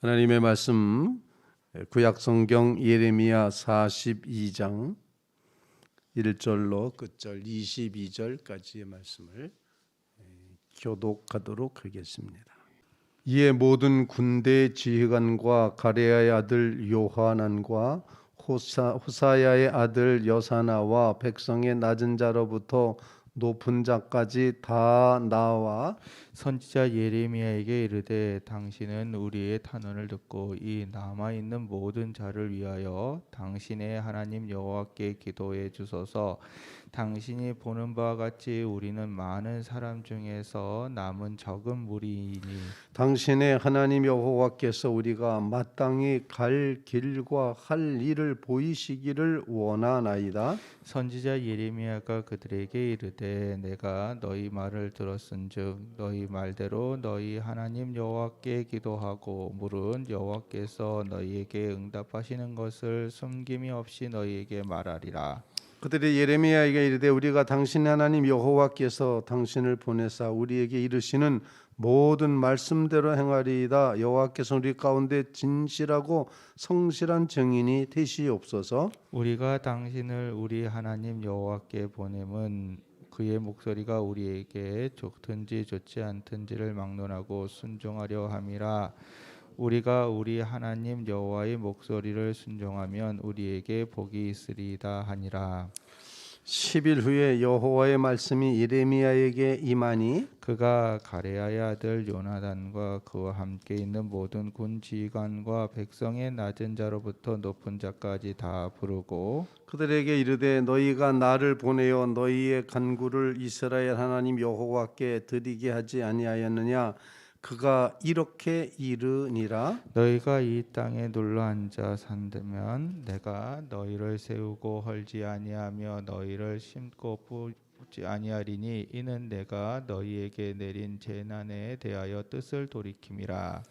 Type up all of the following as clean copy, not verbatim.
하나님의 말씀 구약성경 예레미야 42장 1절로 끝절 22절까지의 말씀을 교독하도록 하겠습니다. 이에 모든 군대 지휘관과 가레야의 아들 요하난과 호사야의 아들 여사나와 백성의 낮은 자로부터 높은 자까지 다 나와 선지자 예레미야에게 이르되 당신은 우리의 탄원을 듣고 이 남아 있는 모든 자를 위하여 당신의 하나님 여호와께 기도해 주소서. 당신이 보는 바와 같이 우리는 많은 사람 중에서 남은 적은 무리이니 당신의 하나님 여호와께서 우리가 마땅히 갈 길과 할 일을 보이시기를 원하나이다. 선지자 예레미야가 그들에게 이르되 내가 너희 말을 들었은즉 너희 말대로 너희 하나님 여호와께 기도하고 물은 여호와께서 너희에게 응답하시는 것을 숨김이 없이 너희에게 말하리라. 그들이 예레미야에게 이르되 우리가 당신의 하나님 여호와께서 당신을 보내사 우리에게 이르시는 모든 말씀대로 행하리이다. 여호와께서 우리 가운데 진실하고 성실한 증인이 되시옵소서. 우리가 당신을 우리 하나님 여호와께 보냄은 그의 목소리가 우리에게 좋든지 좋지 않든지를 막론하고 순종하려 함이라. 우리가 우리 하나님 여호와의 목소리를 순종하면 우리에게 복이 있으리이다 하니라. 10일 후에 여호와의 말씀이 예레미야에게 임하니 그가 가레야의 아들 요나단과 그와 함께 있는 모든 군 지휘관과 백성의 낮은 자로부터 높은 자까지 다 부르고 그들에게 이르되 너희가 나를 보내어 너희의 간구를 이스라엘 하나님 여호와께 드리게 하지 아니하였느냐. 그가 이렇게 이르니라. 너희가 이 땅에 눌러 앉아 산다면 내가 너희를 세우고 헐지 아니하며 너희를 심고 뽑지 아니하리니 이는 내가 너희에게 내린 재난에 대하여 뜻을 돌이킴이라.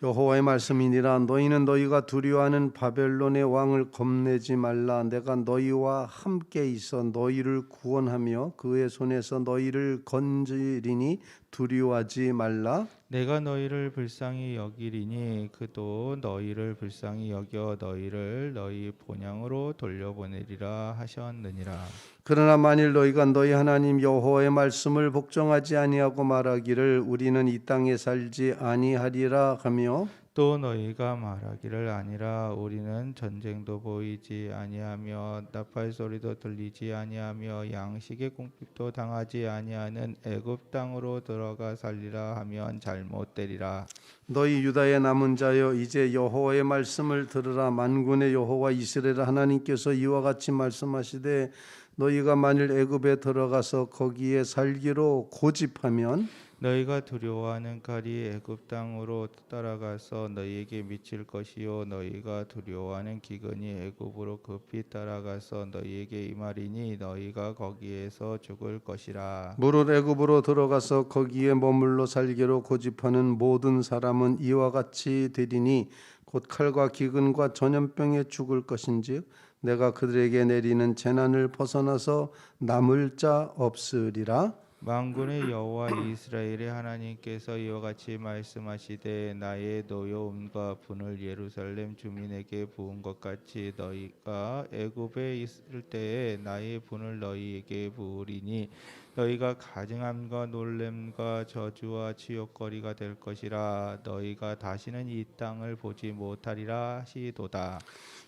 여호와의 말씀이니라. 너희는 너희가 두려워하는 바벨론의 왕을 겁내지 말라. 내가 너희와 함께 있어 너희를 구원하며 그의 손에서 너희를 건지리니 두려워하지 말라. 내가 너희를 불쌍히 여기리니 그도 너희를 불쌍히 여겨 너희를 너희 본향으로 돌려보내리라 하셨느니라. 그러나 만일 너희가 너희 하나님 여호와의 말씀을 복종하지 아니하고 말하기를 우리는 이 땅에 살지 아니하리라 하며 또 너희가 말하기를 아니라 우리는 전쟁도 보이지 아니하며 나팔 소리도 들리지 아니하며 양식의 궁핍도 당하지 아니하는 애굽 땅으로 들어가 살리라 하면 잘못되리라. 너희 유다의 남은 자여 이제 여호와의 말씀을 들으라. 만군의 여호와 이스라엘 하나님께서 이와 같이 말씀하시되 너희가 만일 애굽에 들어가서 거기에 살기로 고집하면 너희가 두려워하는 칼이 애굽 땅으로 따라가서 너희에게 미칠 것이요 너희가 두려워하는 기근이 애굽으로 급히 따라가서 너희에게 임하리니 너희가 거기에서 죽을 것이라. 무릇 애굽으로 들어가서 거기에 머물러 살기로 고집하는 모든 사람은 이와 같이 되리니 곧 칼과 기근과 전염병에 죽을 것인즉 내가 그들에게 내리는 재난을 벗어나서 남을 자 없으리라. 만군의 여호와 이스라엘의 하나님께서 이와 같이 말씀하시되 나의 노여움과 분을 예루살렘 주민에게 부은 것 같이 너희가 애굽에 있을 때에 나의 분을 너희에게 부으리니 너희가 가증함과 놀램과 저주와 치욕거리가 될 것이라. 너희가 다시는 이 땅을 보지 못하리라 하시도다.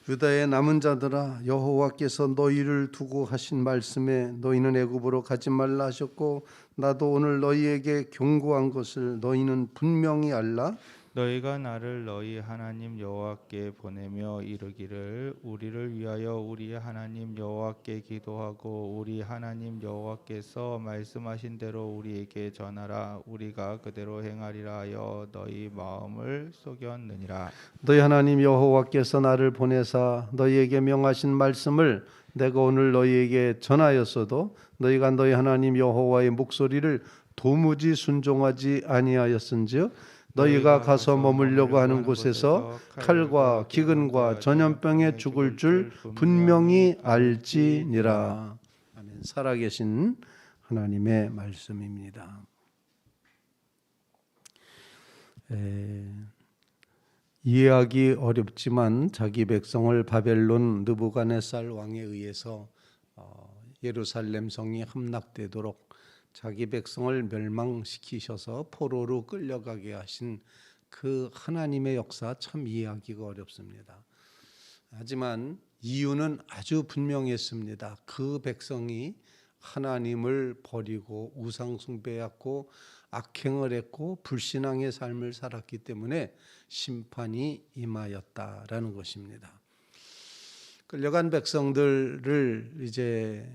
유다의 남은 자들아 여호와께서 너희를 두고 하신 말씀에 너희는 애굽으로 가지 말라 하셨고 나도 오늘 너희에게 경고한 것을 너희는 분명히 알라. 너희가 나를 너희 하나님 여호와께 보내며 이르기를 우리를 위하여 우리 하나님 여호와께 기도하고 우리 하나님 여호와께서 말씀하신 대로 우리에게 전하라. 우리가 그대로 행하리라 하여 너희 마음을 속였느니라. 너희 하나님 여호와께서 나를 보내사 너희에게 명하신 말씀을 내가 오늘 너희에게 전하였어도 너희가 너희 하나님 여호와의 목소리를 도무지 순종하지 아니하였은즉 너희가 가서 머물려고 하는 곳에서 칼과 기근과 전염병에 죽을 줄 분명히 알지니라. 아멘. 살아계신 하나님의 말씀입니다. 이해하기 어렵지만 자기 백성을 바벨론 느부갓네살 왕에 의해서 예루살렘 성이 함락되도록 자기 백성을 멸망시키셔서 포로로 끌려가게 하신 그 하나님의 역사 참 이해하기가 어렵습니다. 하지만 이유는 아주 분명했습니다. 그 백성이 하나님을 버리고 우상 숭배했고 악행을 했고 불신앙의 삶을 살았기 때문에 심판이 임하였다라는 것입니다. 끌려간 백성들을 이제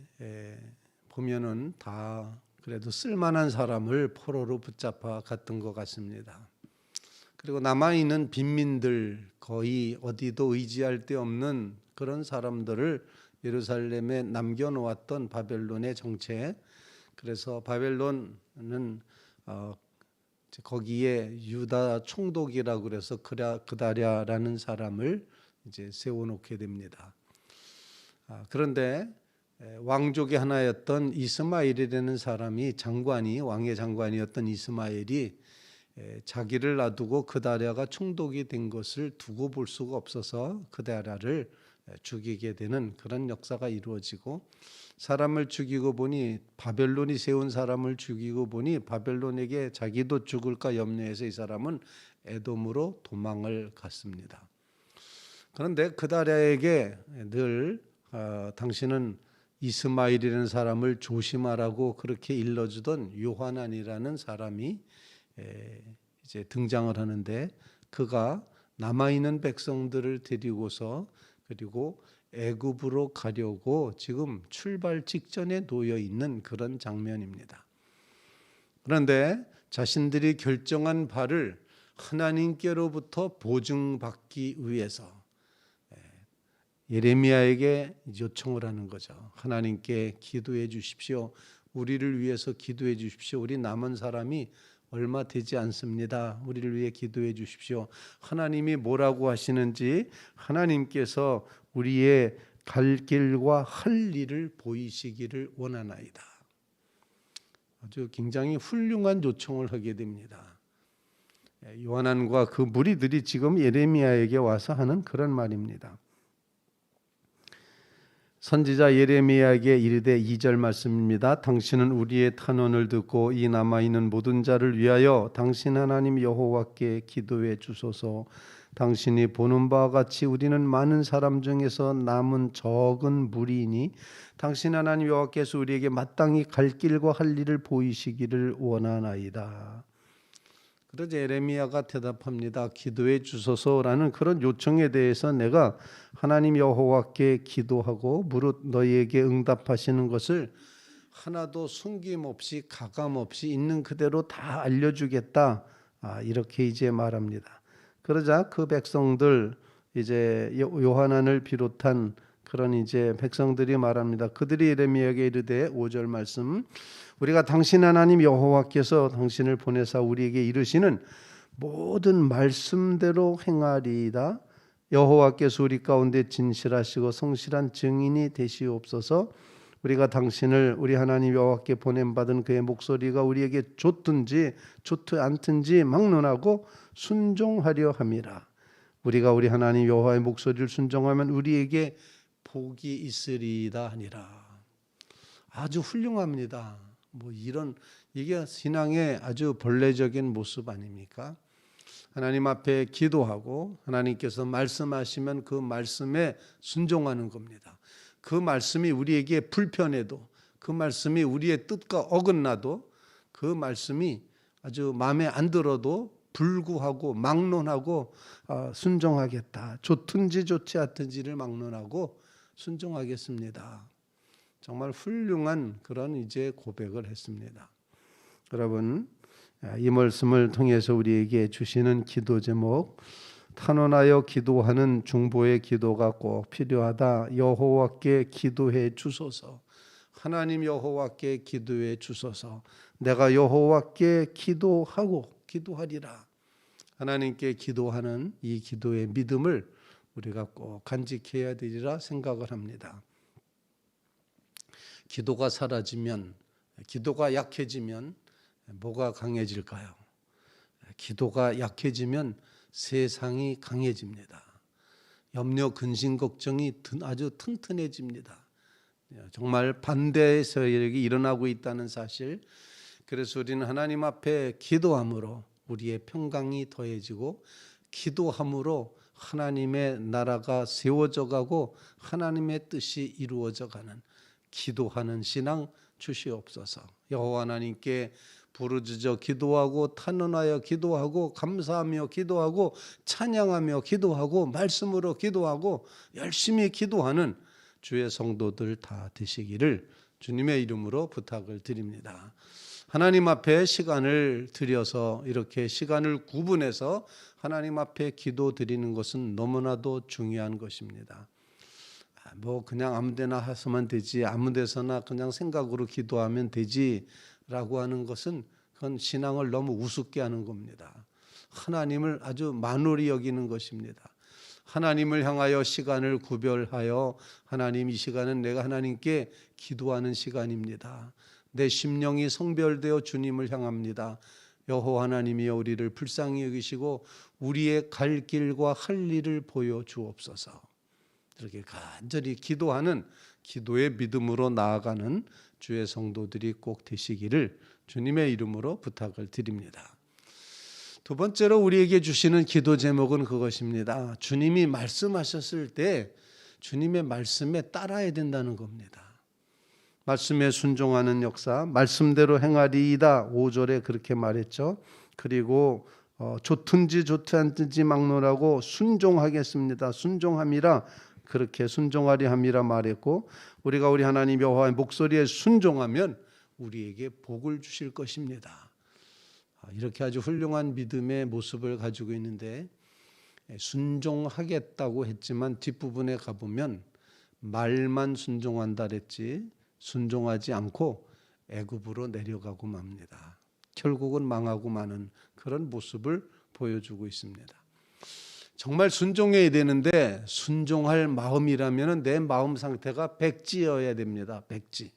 보면은 다 그래도 쓸만한 사람을 포로로 붙잡아 갔던 것 같습니다. 그리고 남아있는 빈민들, 거의 어디도 의지할 데 없는 그런 사람들을 예루살렘에 남겨놓았던 바벨론의 정책. 그래서 바벨론은 거기에 유다 총독이라고 그래서 그다랴라는 사람을 이제 세워놓게 됩니다. 그런데 왕족의 하나였던 이스마엘이라는 사람이 왕의 장관이었던 이스마엘이 자기를 놔두고 그다랴가 총독이 된 것을 두고 볼 수가 없어서 그다랴를 죽이게 되는 그런 역사가 이루어지고, 사람을 죽이고 보니 바벨론이 세운 사람을 죽이고 보니 바벨론에게 자기도 죽을까 염려해서 이 사람은 에돔으로 도망을 갔습니다. 그런데 그다랴에게 늘 당신은 이스마엘이라는 사람을 조심하라고 그렇게 일러주던 요하난이라는 사람이 이제 등장을 하는데, 그가 남아있는 백성들을 데리고서 그리고 애굽으로 가려고 지금 출발 직전에 놓여 있는 그런 장면입니다. 그런데 자신들이 결정한 바를 하나님께로부터 보증받기 위해서 예레미야에게 요청을 하는 거죠. 하나님께 기도해 주십시오. 우리를 위해서 기도해 주십시오. 우리 남은 사람이 얼마 되지 않습니다. 우리를 위해 기도해 주십시오. 하나님이 뭐라고 하시는지 하나님께서 우리의 갈 길과 할 일을 보이시기를 원하나이다. 아주 굉장히 훌륭한 요청을 하게 됩니다. 요한안과 그 무리들이 지금 예레미야에게 와서 하는 그런 말입니다. 선지자 예레미야에게 이르되 2절 말씀입니다. 당신은 우리의 탄원을 듣고 이 남아있는 모든 자를 위하여 당신 하나님 여호와께 기도해 주소서. 당신이 보는 바와 같이 우리는 많은 사람 중에서 남은 적은 무리이니 당신 하나님 여호와께서 우리에게 마땅히 갈 길과 할 일을 보이시기를 원하나이다. 그러자 예레미야가 대답합니다. 기도해 주소서라는 그런 요청에 대해서 내가 하나님 여호와께 기도하고 무릇 너희에게 응답하시는 것을 하나도 숨김없이 가감없이 있는 그대로 다 알려주겠다. 이렇게 이제 말합니다. 그러자 그 백성들, 이제 요하난을 비롯한 그런 이제 백성들이 말합니다. 그들이 예레미야에게 이르되 5절 말씀, 우리가 당신 하나님 여호와께서 당신을 보내사 우리에게 이르시는 모든 말씀대로 행하리이다. 여호와께서 우리 가운데 진실하시고 성실한 증인이 되시옵소서. 우리가 당신을 우리 하나님 여호와께 보냄받은 그의 목소리가 우리에게 좋든지 좋지 않든지 막론하고 순종하려 함이라. 우리가 우리 하나님 여호와의 목소리를 순종하면 우리에게 복이 있으리이다 하니라. 아주 훌륭합니다. 이게 신앙의 아주 본래적인 모습 아닙니까? 하나님 앞에 기도하고 하나님께서 말씀하시면 그 말씀에 순종하는 겁니다. 그 말씀이 우리에게 불편해도, 그 말씀이 우리의 뜻과 어긋나도, 그 말씀이 아주 마음에 안 들어도 불구하고 막론하고 순종하겠다. 좋든지 좋지 않든지를 막론하고 순종하겠습니다. 정말 훌륭한 그런 이제 고백을 했습니다. 여러분, 이 말씀을 통해서 우리에게 주시는 기도 제목, 탄원하여 기도하는 중보의 기도가 꼭 필요하다. 여호와께 기도해 주소서. 하나님 여호와께 기도해 주소서. 내가 여호와께 기도하리라. 하나님께 기도하는 이 기도의 믿음을 우리가 꼭 간직해야 되리라 생각을 합니다. 기도가 사라지면, 기도가 약해지면 뭐가 강해질까요? 기도가 약해지면 세상이 강해집니다. 염려, 근심, 걱정이 아주 튼튼해집니다. 정말 반대의 세력이 일어나고 있다는 사실. 그래서 우리는 하나님 앞에 기도함으로 우리의 평강이 더해지고, 기도함으로 하나님의 나라가 세워져 가고 하나님의 뜻이 이루어져 가는 기도하는 신앙 주시옵소서. 여호와 하나님께 부르짖어 기도하고 탄원하여 기도하고 감사하며 기도하고 찬양하며 기도하고 말씀으로 기도하고 열심히 기도하는 주의 성도들 다 되시기를 주님의 이름으로 부탁을 드립니다. 하나님 앞에 시간을 들여서 이렇게 시간을 구분해서 하나님 앞에 기도 드리는 것은 너무나도 중요한 것입니다. 뭐 그냥 아무데나 하서만 되지, 아무데서나 그냥 생각으로 기도하면 되지라고 하는 것은 그건 신앙을 너무 우습게 하는 겁니다. 하나님을 아주 만홀히 여기는 것입니다. 하나님을 향하여 시간을 구별하여, 하나님 이 시간은 내가 하나님께 기도하는 시간입니다. 내 심령이 성별되어 주님을 향합니다. 여호와 하나님이여 우리를 불쌍히 여기시고 우리의 갈 길과 할 일을 보여주옵소서. 이렇게 간절히 기도하는, 기도의 믿음으로 나아가는 주의 성도들이 꼭 되시기를 주님의 이름으로 부탁을 드립니다. 두 번째로 우리에게 주시는 기도 제목은 그것입니다. 주님이 말씀하셨을 때 주님의 말씀에 따라야 된다는 겁니다. 말씀에 순종하는 역사, 말씀대로 행하리이다 5절에 그렇게 말했죠. 그리고 좋든지 좋지 않든지 막론하고 순종하겠습니다. 순종함이라, 그렇게 순종하리 함이라 말했고, 우리가 우리 하나님 여호와의 목소리에 순종하면 우리에게 복을 주실 것입니다. 이렇게 아주 훌륭한 믿음의 모습을 가지고 있는데, 순종하겠다고 했지만 뒷부분에 가보면 말만 순종한다 그랬지 순종하지 않고 애굽으로 내려가고 맙니다. 결국은 망하고 마는 그런 모습을 보여주고 있습니다. 정말 순종해야 되는데 순종할 마음이라면 내 마음 상태가 백지여야 됩니다. 백지.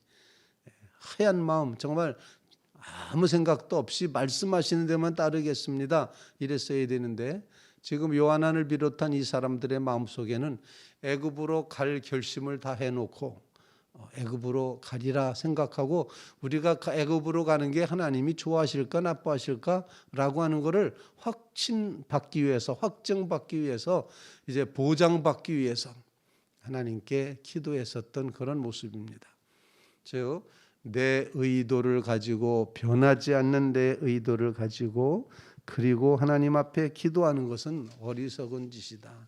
하얀 마음, 정말 아무 생각도 없이 말씀하시는 데만 따르겠습니다. 이랬어야 되는데 지금 요한을 비롯한 이 사람들의 마음속에는 애굽으로 갈 결심을 다 해놓고 애굽으로 가리라 생각하고, 우리가 애굽으로 가는 게 하나님이 좋아하실까 나빠하실까라고 하는 것을 확신받기 위해서, 확정받기 위해서, 이제 보장받기 위해서 하나님께 기도했었던 그런 모습입니다. 즉 내 의도를 가지고, 변하지 않는 내 의도를 가지고 그리고 하나님 앞에 기도하는 것은 어리석은 짓이다.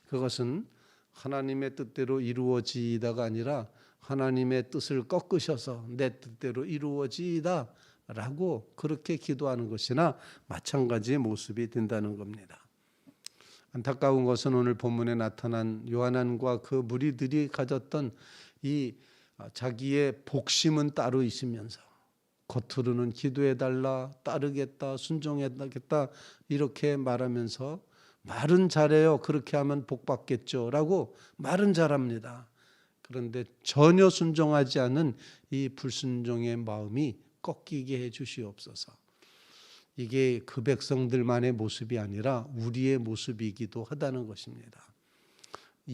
그것은 하나님의 뜻대로 이루어지다가 아니라 하나님의 뜻을 꺾으셔서 내 뜻대로 이루어지이다 라고 그렇게 기도하는 것이나 마찬가지의 모습이 된다는 겁니다. 안타까운 것은 오늘 본문에 나타난 요한과 그 무리들이 가졌던 이 자기의 복심은 따로 있으면서 겉으로는 기도해달라, 따르겠다, 순종하겠다 이렇게 말하면서 말은 잘해요. 그렇게 하면 복 받겠죠 라고 말은 잘합니다. 그런데 전혀 순종하지 않은 이 불순종의 마음이 꺾이게 해 주시옵소서. 이게 그 백성들만의 모습이 아니라 우리의 모습이기도 하다는 것입니다.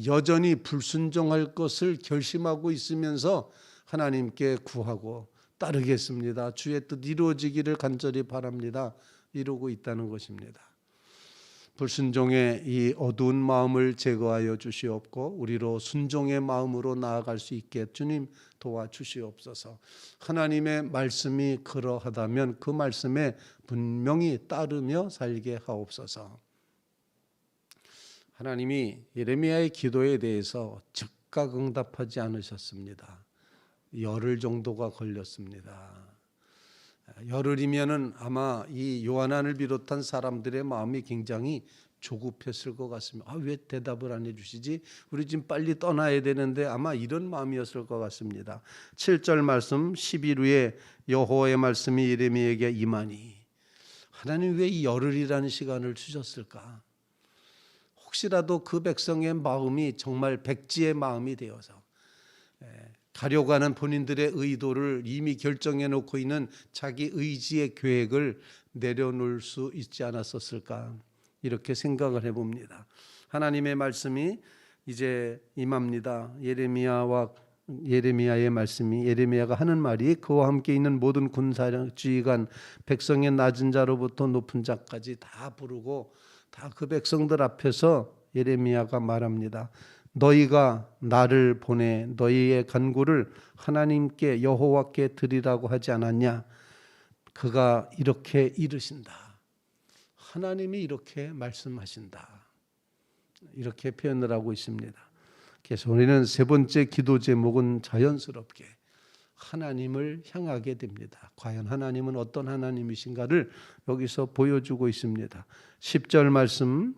여전히 불순종할 것을 결심하고 있으면서 하나님께 구하고 따르겠습니다. 주의 뜻 이루어지기를 간절히 바랍니다. 이러고 있다는 것입니다. 불순종의 이 어두운 마음을 제거하여 주시옵고 우리로 순종의 마음으로 나아갈 수 있게 주님 도와주시옵소서. 하나님의 말씀이 그러하다면 그 말씀에 분명히 따르며 살게 하옵소서. 하나님이 예레미야의 기도에 대해서 즉각 응답하지 않으셨습니다. 열흘 정도가 걸렸습니다. 열흘이면은 아마 이 요한을 비롯한 사람들의 마음이 굉장히 조급했을 것 같습니다. 왜 대답을 안 해주시지? 우리 지금 빨리 떠나야 되는데 아마 이런 마음이었을 것 같습니다. 7절 말씀 10일 후에 여호와의 말씀이 예레미야에게 임하니, 하나님 왜 이 열흘이라는 시간을 주셨을까? 혹시라도 그 백성의 마음이 정말 백지의 마음이 되어서 가려고 하는 본인들의 의도를 이미 결정해 놓고 있는 자기 의지의 계획을 내려놓을 수 있지 않았었을까? 이렇게 생각을 해봅니다. 하나님의 말씀이 이제 임합니다. 예레미야의 말씀이, 예레미야가 하는 말이 그와 함께 있는 모든 군사령 지휘관 백성의 낮은 자로부터 높은 자까지 다 부르고 다 그 백성들 앞에서 예레미야가 말합니다. 너희가 나를 보내 너희의 간구를 하나님께 여호와께 드리라고 하지 않았냐? 그가 이렇게 이르신다. 하나님이 이렇게 말씀하신다. 이렇게 표현을 하고 있습니다. 그래서 우리는 세 번째 기도 제목은 자연스럽게 하나님을 향하게 됩니다. 과연 하나님은 어떤 하나님이신가를 여기서 보여주고 있습니다. 10절 말씀,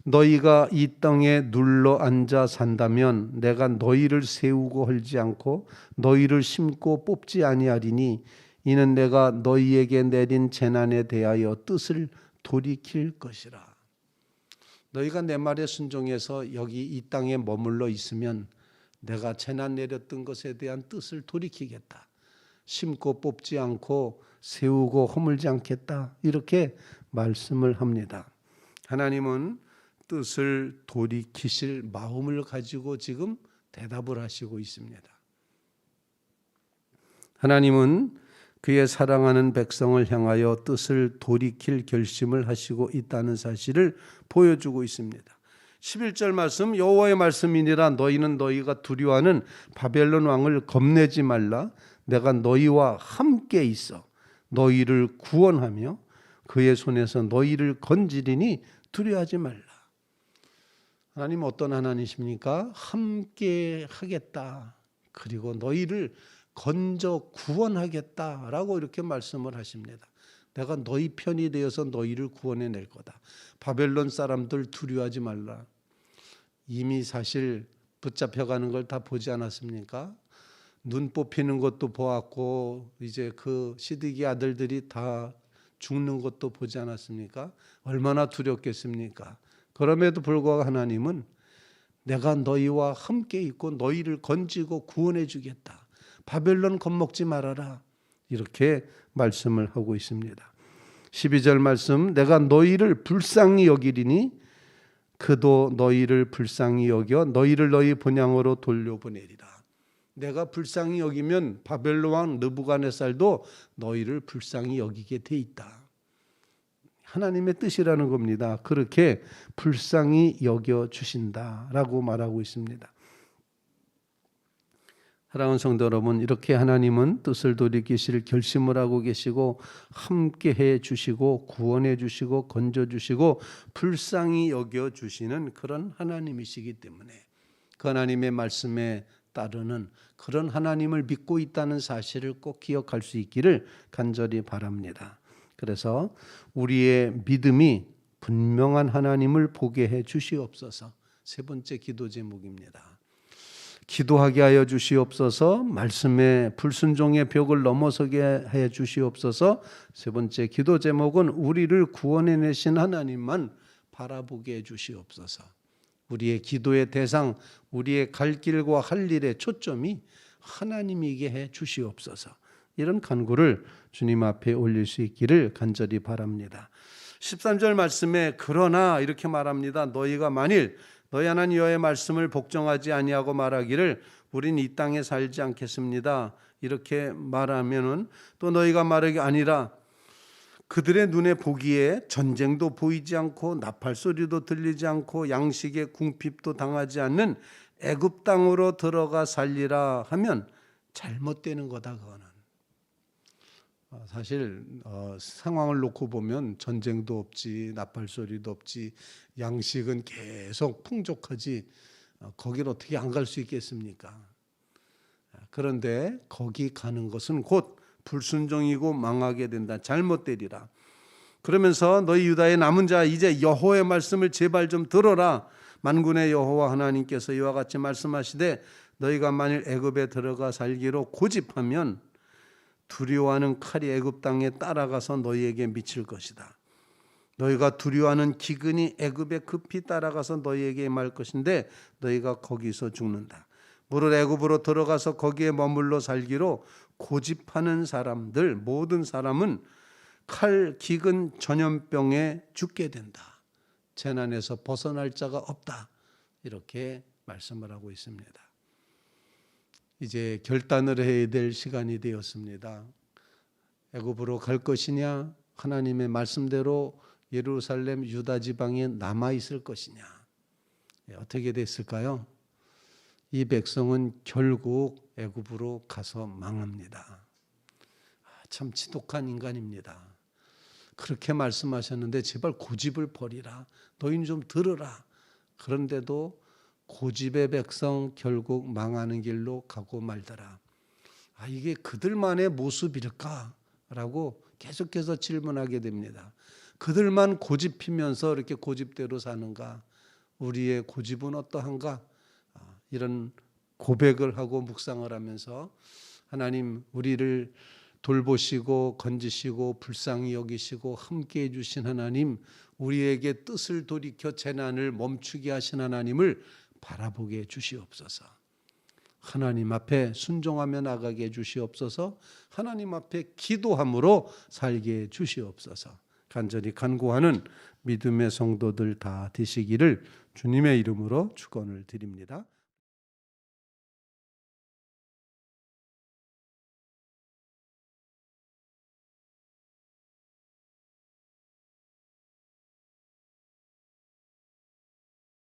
너희가 이 땅에 눌러 앉아 산다면 내가 너희를 세우고 헐지 않고 너희를 심고 뽑지 아니하리니 이는 내가 너희에게 내린 재난에 대하여 뜻을 돌이킬 것이라. 너희가 내 말에 순종해서 여기 이 땅에 머물러 있으면 내가 재난 내렸던 것에 대한 뜻을 돌이키겠다. 심고 뽑지 않고 세우고 허물지 않겠다. 이렇게 말씀을 합니다. 하나님은 뜻을 돌이키실 마음을 가지고 지금 대답을 하시고 있습니다. 하나님은 그의 사랑하는 백성을 향하여 뜻을 돌이킬 결심을 하시고 있다는 사실을 보여주고 있습니다. 11절 말씀, 여호와의 말씀이니라 너희는 너희가 두려워하는 바벨론 왕을 겁내지 말라. 내가 너희와 함께 있어 너희를 구원하며 그의 손에서 너희를 건지리니 두려워하지 말라. 하나님 어떤 하나님이십니까? 함께 하겠다. 그리고 너희를 건져 구원하겠다라고 이렇게 말씀을 하십니다. 내가 너희 편이 되어서 너희를 구원해낼 거다. 바벨론 사람들 두려워하지 말라. 이미 사실 붙잡혀가는 걸 다 보지 않았습니까? 눈 뽑히는 것도 보았고 이제 그 시드기 아들들이 다 죽는 것도 보지 않았습니까? 얼마나 두렵겠습니까? 그럼에도 불구하고 하나님은 내가 너희와 함께 있고 너희를 건지고 구원해 주겠다. 바벨론 겁먹지 말아라. 이렇게 말씀을 하고 있습니다. 12절 말씀, 내가 너희를 불쌍히 여기리니 그도 너희를 불쌍히 여겨 너희를 너희 본향으로 돌려보내리라. 내가 불쌍히 여기면 바벨론 왕 느부갓네살도 너희를 불쌍히 여기게 돼 있다. 하나님의 뜻이라는 겁니다. 그렇게 불쌍히 여겨 주신다라고 말하고 있습니다. 사랑하는 성도 여러분, 이렇게 하나님은 뜻을 돌이키실 결심을 하고 계시고 함께해 주시고 구원해 주시고 건져 주시고 불쌍히 여겨 주시는 그런 하나님이시기 때문에 그 하나님의 말씀에 따르는 그런 하나님을 믿고 있다는 사실을 꼭 기억할 수 있기를 간절히 바랍니다. 그래서 우리의 믿음이 분명한 하나님을 보게 해 주시옵소서. 세 번째 기도 제목입니다. 기도하게 하여 주시옵소서. 말씀의 불순종의 벽을 넘어서게 해 주시옵소서. 세 번째 기도 제목은 우리를 구원해내신 하나님만 바라보게 해 주시옵소서. 우리의 기도의 대상, 우리의 갈 길과 할 일의 초점이 하나님이게 해 주시옵소서. 이런 간구를 주님 앞에 올릴 수 있기를 간절히 바랍니다. 13절 말씀에 그러나 이렇게 말합니다. 너희가 만일 너희 하나님 여호와의 말씀을 복종하지 아니하고 말하기를 우린 이 땅에 살지 않겠습니다. 이렇게 말하면은 또 너희가 말하기 아니라 그들의 눈에 보기에 전쟁도 보이지 않고 나팔 소리도 들리지 않고 양식의 궁핍도 당하지 않는 애굽 땅으로 들어가 살리라 하면 잘못되는 거다. 그거는 사실 상황을 놓고 보면 전쟁도 없지 나팔 소리도 없지 양식은 계속 풍족하지 거기를 어떻게 안 갈 수 있겠습니까? 그런데 거기 가는 것은 곧 불순종이고 망하게 된다. 잘못되리라. 그러면서 너희 유다의 남은 자 이제 여호와의 말씀을 제발 좀 들어라. 만군의 여호와 하나님께서 이와 같이 말씀하시되 너희가 만일 애굽에 들어가 살기로 고집하면 두려워하는 칼이 애굽 땅에 따라가서 너희에게 미칠 것이다. 너희가 두려워하는 기근이 애굽에 급히 따라가서 너희에게 임할 것인데 너희가 거기서 죽는다. 무릇 애굽으로 들어가서 거기에 머물러 살기로 고집하는 사람들 모든 사람은 칼, 기근, 전염병에 죽게 된다. 재난에서 벗어날 자가 없다. 이렇게 말씀을 하고 있습니다. 이제 결단을 해야 될 시간이 되었습니다. 애굽으로 갈 것이냐, 하나님의 말씀대로 예루살렘 유다 지방에 남아 있을 것이냐. 어떻게 됐을까요? 이 백성은 결국 애굽으로 가서 망합니다. 참 지독한 인간입니다. 그렇게 말씀하셨는데 제발 고집을 버리라. 너희는 좀 들으라. 그런데도 고집의 백성 결국 망하는 길로 가고 말더라. 이게 그들만의 모습일까라고 계속해서 질문하게 됩니다. 그들만 고집 피면서 이렇게 고집대로 사는가? 우리의 고집은 어떠한가? 이런 고백을 하고 묵상을 하면서 하나님 우리를 돌보시고 건지시고 불쌍히 여기시고 함께해 주신 하나님, 우리에게 뜻을 돌이켜 재난을 멈추게 하신 하나님을 바라보게 해 주시옵소서. 하나님 앞에 순종하며 나가게 해 주시옵소서. 하나님 앞에 기도함으로 살게 해 주시옵소서. 간절히 간구하는 믿음의 성도들 다 되시기를 주님의 이름으로 축원을 드립니다.